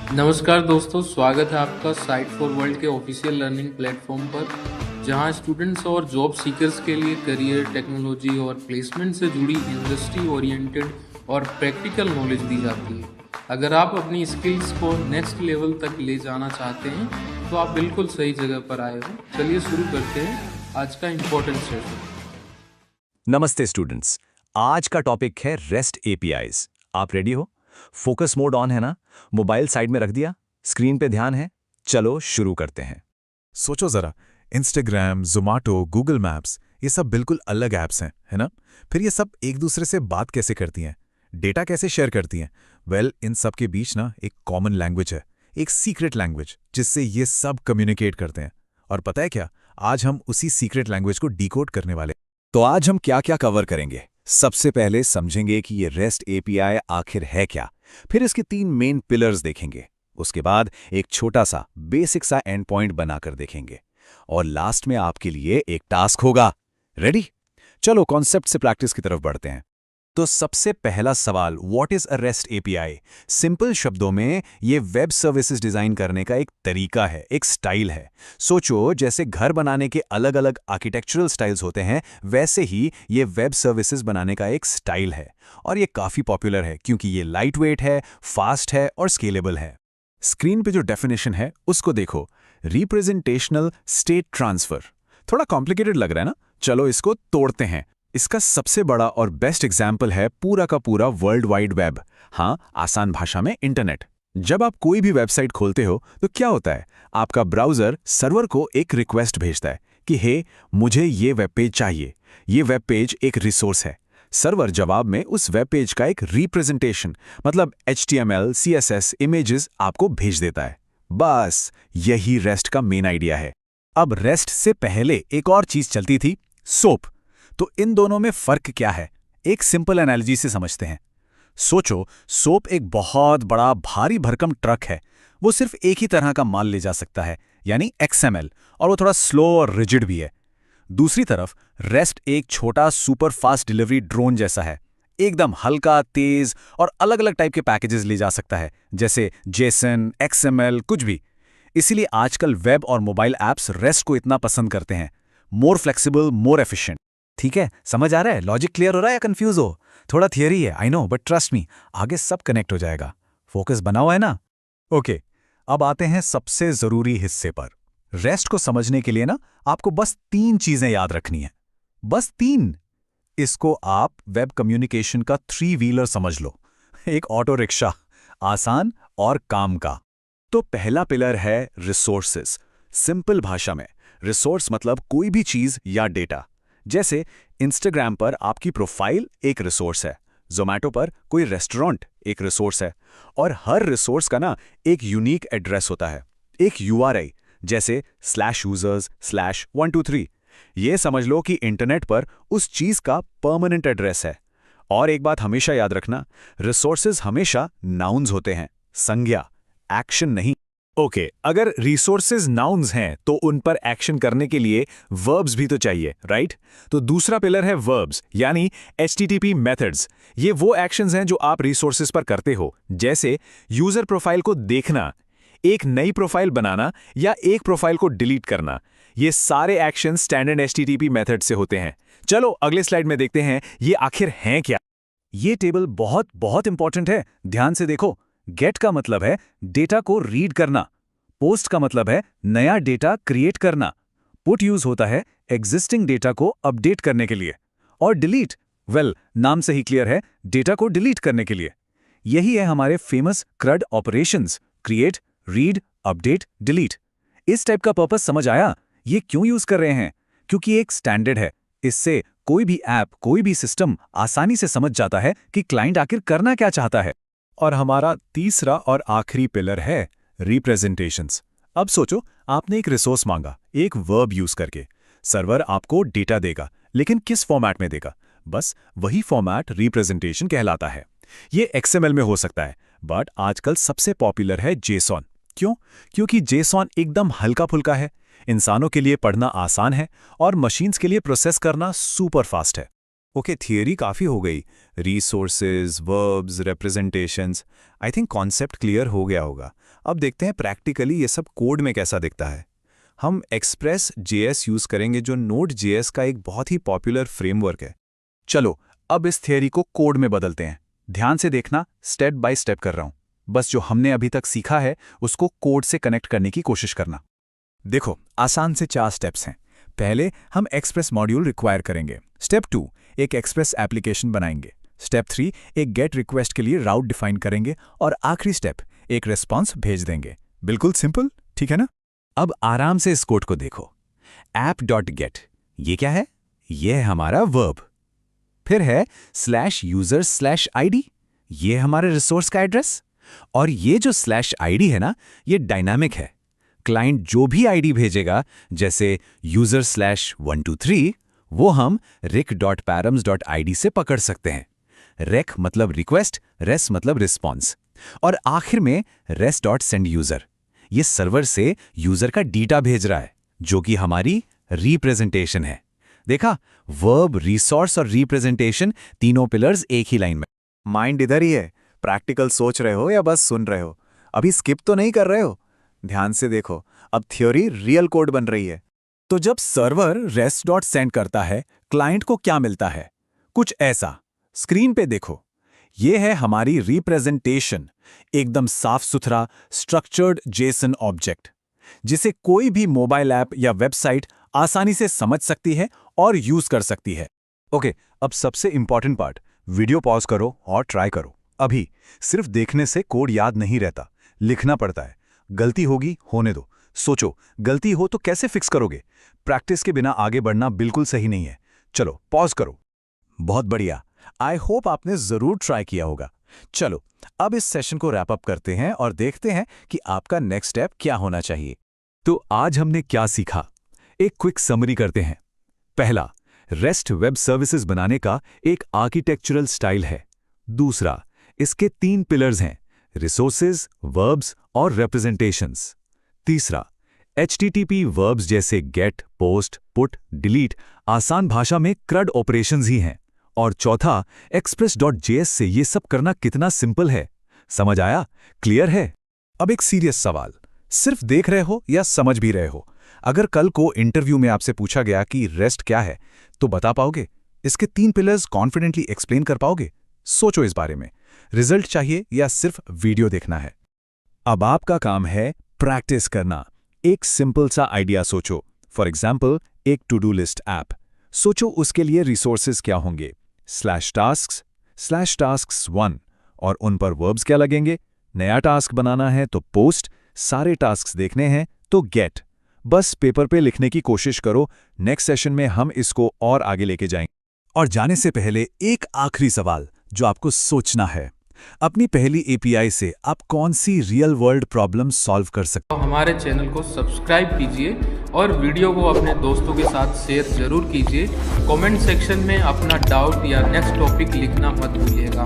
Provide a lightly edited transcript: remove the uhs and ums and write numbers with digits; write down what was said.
नमस्कार दोस्तों, स्वागत है आपका साइट फॉर वर्ल्ड के ऑफिशियल लर्निंग प्लेटफॉर्म पर, जहां स्टूडेंट्स और जॉब सीकर्स के लिए करियर, टेक्नोलॉजी और प्लेसमेंट से जुड़ी इंडस्ट्री ओरिएंटेड और प्रैक्टिकल नॉलेज दी जाती है। अगर आप अपनी स्किल्स को नेक्स्ट लेवल तक ले जाना चाहते हैं, तो आप बिल्कुल सही जगह पर आए हो। चलिए शुरू करते हैं आज का इम्पोर्टेंट सेशन। नमस्ते स्टूडेंट्स। आज का टॉपिक है रेस्ट एपीआईज। आप रेडी हो? फोकस मोड ऑन है ना? मोबाइल साइड में रख दिया? स्क्रीन पे ध्यान है? चलो शुरू करते हैं। सोचो जरा, इंस्टाग्राम, ज़ोमैटो, गूगल मैप्स, ये सब बिल्कुल अलग ऐप्स हैं, है ना? फिर ये सब एक दूसरे से बात कैसे करती हैं? डेटा कैसे शेयर करती हैं? इन सब के बीच ना एक कॉमन लैंग्वेज है, एक सीक्रेट लैंग्वेज, जिससे ये सब कम्युनिकेट करते हैं। और पता है क्या? आज हम उसी सीक्रेट लैंग्वेज को डिकोड करने वाले। तो आज हम क्या क्या कवर करेंगे? सबसे पहले समझेंगे कि ये रेस्ट एपीआई आखिर है क्या। फिर इसके 3 मेन पिलर्स देखेंगे। उसके बाद एक छोटा सा बेसिक सा एंड पॉइंट बनाकर देखेंगे। और लास्ट में आपके लिए एक टास्क होगा। रेडी? चलो कॉन्सेप्ट से प्रैक्टिस की तरफ बढ़ते हैं। तो सबसे पहला सवाल, what is a rest API? Simple शब्दों में ये वेब सर्विसेज डिजाइन करने का एक तरीका है, एक स्टाइल है। सोचो, जैसे घर बनाने के अलग अलग आर्किटेक्चरल स्टाइल्स होते हैं, वैसे ही ये वेब सर्विसेज बनाने का एक स्टाइल है। और ये काफी पॉपुलर है क्योंकि ये लाइट वेट है, फास्ट है और स्केलेबल है। स्क्रीन पे जो डेफिनेशन है उसको देखो, रिप्रेजेंटेशनल स्टेट ट्रांसफर। थोड़ा कॉम्प्लिकेटेड लग रहा है ना? चलो इसको तोड़ते हैं। इसका सबसे बड़ा और बेस्ट एग्जाम्पल है पूरा का पूरा वर्ल्ड वाइड वेब। हाँ, आसान भाषा में इंटरनेट। जब आप कोई भी वेबसाइट खोलते हो तो क्या होता है? आपका ब्राउज़र सर्वर को एक रिक्वेस्ट भेजता है कि हे, मुझे ये वेब पेज चाहिए। ये वेब पेज एक रिसोर्स है। सर्वर जवाब में उस वेब पेज का एक रिप्रेजेंटेशन, मतलब HTML, CSS, इमेजेस आपको भेज देता है। बस यही रेस्ट का मेन आइडिया है। अब रेस्ट से पहले एक और चीज चलती थी, सोप। तो इन दोनों में फर्क क्या है? एक सिंपल एनालॉजी से समझते हैं। सोचो, सोप एक बहुत बड़ा भारी भरकम ट्रक है। वो सिर्फ एक ही तरह का माल ले जा सकता है, यानी XML, और वो थोड़ा स्लो और रिजिड भी है। दूसरी तरफ रेस्ट एक छोटा सुपर फास्ट डिलीवरी ड्रोन जैसा है। एकदम हल्का, तेज और अलग अलग टाइप के पैकेजेस ले जा सकता है, जैसे जेसन, XML, कुछ भी। इसीलिए आजकल वेब और मोबाइल ऐप्स रेस्ट को इतना पसंद करते हैं। More flexible, more efficient. ठीक है, समझ आ रहा है? लॉजिक क्लियर हो रहा है या कंफ्यूज हो? थोड़ा थियरी है, I know, but trust me, आगे सब कनेक्ट हो जाएगा। फोकस बना हुआ है ना? ओके, अब आते हैं सबसे जरूरी हिस्से पर। रेस्ट को समझने के लिए ना आपको बस 3 चीजें याद रखनी है। बस 3। इसको आप वेब कम्युनिकेशन का 3 व्हीलर समझ लो। एक ऑटो रिक्शा, आसान और काम का। तो पहला पिलर है रिसोर्सेस। सिंपल भाषा में रिसोर्स मतलब कोई भी चीज या डेटा। जैसे इंस्टाग्राम पर आपकी प्रोफाइल एक रिसोर्स है, ज़ोमैटो पर कोई रेस्टोरेंट एक रिसोर्स है। और हर रिसोर्स का ना एक यूनिक एड्रेस होता है, एक URI, जैसे /users/123। ये समझ लो कि इंटरनेट पर उस चीज का परमानेंट एड्रेस है। और एक बात हमेशा याद रखना, रिसोर्सेज हमेशा नाउन्स होते हैं, संज्ञा, एक्शन नहीं। ओके, अगर रिसोर्सेज नाउन्स हैं तो उन पर एक्शन करने के लिए वर्ब्स भी तो चाहिए, राइट? तो दूसरा पिलर है वर्ब्स, यानी HTTP मेथड्स। ये वो एक्शंस हैं जो आप रिसोर्सेज पर करते हो, जैसे यूजर प्रोफाइल को देखना, एक नई प्रोफाइल बनाना या एक प्रोफाइल को डिलीट करना। ये सारे एक्शन स्टैंडर्ड HTTP मेथड से होते हैं। चलो अगले स्लाइड में देखते हैं ये आखिर हैं क्या। ये टेबल बहुत बहुत इंपॉर्टेंट है, ध्यान से देखो। गेट का मतलब है डेटा को रीड करना। पोस्ट का मतलब है नया डेटा क्रिएट करना। पुट यूज होता है एग्जिस्टिंग डेटा को अपडेट करने के लिए। और डिलीट, नाम से ही क्लियर है, डेटा को डिलीट करने के लिए। यही है हमारे famous CRUD operations, create, read, update, delete. इस टाइप का पर्पस समझ आया? ये क्यों यूज कर रहे हैं? क्योंकि एक स्टैंडर्ड है। इससे कोई भी ऐप, कोई भी सिस्टम आसानी से समझ जाता है कि क्लाइंट आखिर करना क्या चाहता है। और हमारा तीसरा और आखिरी पिलर है रिप्रेजेंटेशंस। अब सोचो, आपने एक रिसोर्स मांगा, एक वर्ब यूज करके। सर्वर आपको डेटा देगा, लेकिन किस फॉर्मेट में देगा? बस वही फॉर्मेट रिप्रेजेंटेशन कहलाता है। ये XML में हो सकता है, बट आजकल सबसे पॉपुलर है JSON। क्यों? क्योंकि JSON एकदम हल्का फुल्का है, इंसानों के लिए पढ़ना आसान है और मशीन्स के लिए प्रोसेस करना सुपर फास्ट है। ओके, थियरी काफ़ी हो गई। Resources, verbs, representations. I think concept clear हो गया होगा। अब देखते हैं प्रैक्टिकली ये सब कोड में कैसा दिखता है। हम एक्सप्रेस जेएस यूज़ करेंगे, जो नोड जेएस का एक बहुत ही पॉपुलर फ्रेमवर्क है। चलो अब इस थियरी को कोड में बदलते हैं। ध्यान से देखना, स्टेप बाय स्टेप कर रहा हूं। बस जो हमने अभी तक सीखा है उसको कोड से कनेक्ट करने की कोशिश करना। देखो, आसान से 4 स्टेप्स हैं। पहले हम एक्सप्रेस मॉड्यूल रिक्वायर करेंगे। स्टेप 2, एक एक्सप्रेस एप्लीकेशन बनाएंगे। स्टेप 3, एक गेट रिक्वेस्ट के लिए राउट डिफाइन करेंगे। और आखिरी स्टेप, एक रिस्पॉन्स भेज देंगे। बिल्कुल सिंपल, ठीक है ना? अब आराम से इस कोड को देखो। app.get, ये क्या है? ये है हमारा वर्ब। फिर है /user/id, ये हमारे रिसोर्स का एड्रेस। और ये जो /id है ना, ये डायनामिक है। क्लाइंट जो भी आईडी भेजेगा, जैसे user/123, वो हम rec.params.id से पकड़ सकते हैं। rec मतलब रिक्वेस्ट, res मतलब रिस्पॉन्स। और आखिर में res.sendUser, ये सर्वर से यूजर का डेटा भेज रहा है, जो कि हमारी रिप्रेजेंटेशन है। देखा, वर्ब, रिसोर्स और रिप्रेजेंटेशन, तीनों पिलर्स एक ही लाइन में। माइंड इधर ही है। प्रैक्टिकल सोच रहे हो या बस सुन रहे हो? अभी स्किप तो नहीं कर रहे हो? ध्यान से देखो, अब थ्योरी रियल कोड बन रही है। तो जब सर्वर rest.send करता है, क्लाइंट को क्या मिलता है? कुछ ऐसा। स्क्रीन पे देखो, ये है हमारी रिप्रेजेंटेशन, एकदम साफ सुथरा स्ट्रक्चर्ड जेसन ऑब्जेक्ट, जिसे कोई भी मोबाइल ऐप या वेबसाइट आसानी से समझ सकती है और यूज कर सकती है। ओके, अब सबसे इंपॉर्टेंट पार्ट, वीडियो पॉज करो और ट्राई करो। अभी सिर्फ देखने से कोड याद नहीं रहता, लिखना पड़ता है। गलती होगी, होने दो। सोचो, गलती हो तो कैसे फिक्स करोगे? प्रैक्टिस के बिना आगे बढ़ना बिल्कुल सही नहीं है। चलो पॉज करो। बहुत बढ़िया। आई होप आपने जरूर ट्राई किया होगा। चलो अब इस सेशन को रैप अप करते हैं और देखते हैं कि आपका नेक्स्ट स्टेप क्या होना चाहिए। तो आज हमने क्या सीखा, एक क्विक समरी करते हैं। पहला, रेस्ट वेब सर्विसेज बनाने का एक आर्किटेक्चरल स्टाइल है। दूसरा, इसके 3 पिलर्स हैं, रिसोर्सेज, वर्ब्स और रिप्रेजेंटेशंस। तीसरा, HTTP वर्ब्स जैसे गेट, पोस्ट, पुट, डिलीट आसान भाषा में CRUD ऑपरेशंस ही हैं। और चौथा, express.js से ये सब करना कितना सिंपल है। समझ आया? क्लियर है? अब एक सीरियस सवाल, सिर्फ देख रहे हो या समझ भी रहे हो? अगर कल को इंटरव्यू में आपसे पूछा गया कि रेस्ट क्या है, तो बता पाओगे? इसके 3 पिलर्स कॉन्फिडेंटली एक्सप्लेन कर पाओगे? सोचो इस बारे में। रिजल्ट चाहिए या सिर्फ वीडियो देखना है? अब आपका काम है प्रैक्टिस करना। एक सिंपल सा आइडिया सोचो। फॉर एग्जाम्पल, एक टू डू लिस्ट ऐप। सोचो उसके लिए रिसोर्सेज क्या होंगे, /tasks/tasks1, और उन पर वर्ब्स क्या लगेंगे? नया टास्क बनाना है तो पोस्ट, सारे टास्क्स देखने हैं तो गेट। बस पेपर पे लिखने की कोशिश करो। नेक्स्ट सेशन में हम इसको और आगे लेके जाएंगे। और जाने से पहले एक आखिरी सवाल जो आपको सोचना है, अपनी पहली एपीआई से आप कौन सी रियल वर्ल्ड प्रॉब्लम सॉल्व कर सकते तो हमारे चैनल को सब्सक्राइब कीजिए और वीडियो को अपने दोस्तों के साथ शेयर जरूर कीजिए। कमेंट सेक्शन में अपना डाउट या नेक्स्ट टॉपिक लिखना मत भूलिएगा।